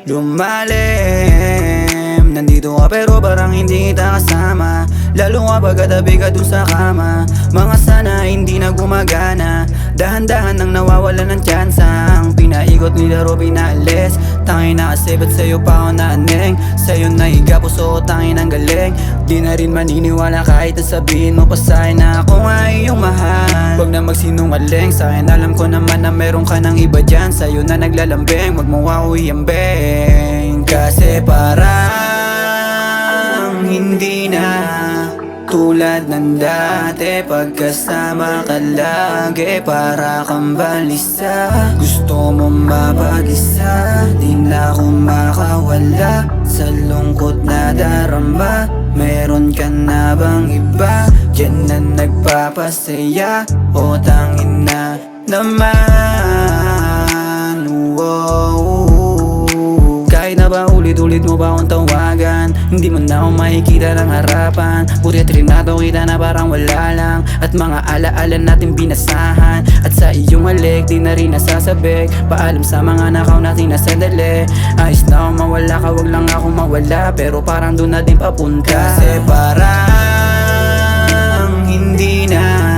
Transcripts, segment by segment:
lumalim. Nandito ka pero parang hindi kita kasama, lalo nga pagkatabi ka dun sa kama. Mga sana hindi na gumagana, dahan-dahan nang nawawala ng tsansa. Ang pinaikot ni laro pinaalis, tangin na kasi ba't sa'yo pa ako naaneng? Sa'yo nahiga puso ko tangin ang galing. Di na rin maniniwala kahit na sabihin mo pa sa'kin na ako nga iyong mahal. Huwag na magsinungaling sa'kin, alam ko naman na meron ka ng iba dyan. Sa'yo na naglalambing, wag mo ako iambing. Kasi parang hindi na tulad ng dati, pagkasama ka lagi para kang balisa. Gusto mo mapag-isa, di na ako makawala sa lungkot na darama. Meron ka na bang iba dyan na nagpapasaya? O tangin na naman, wow. Kahit na ba ulit-ulit mo ba akong tawagan, hindi mo na ako makikita ng harapan. Buti trinado kita na parang wala lang, at mga alaala natin binasahan. At sa iyong halik di na rin nasasabik, paalam sa mga nakaw natin na sandali. Ayos na ako mawala ka, wag lang ako mawala, pero parang doon na din papunta. Kasi parang hindi na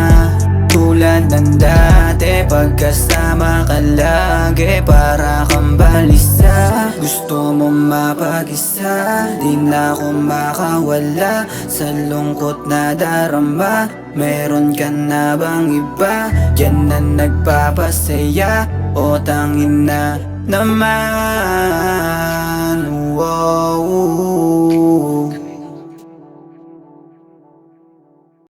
tulad ng dati, pagkasama ka lagi para kang balisa. Gusto mo mapag-isa, di na ako makawala sa lungkot na darama. Meron ka na bang iba dyan na nagpapasaya? O tangin na naman, wow.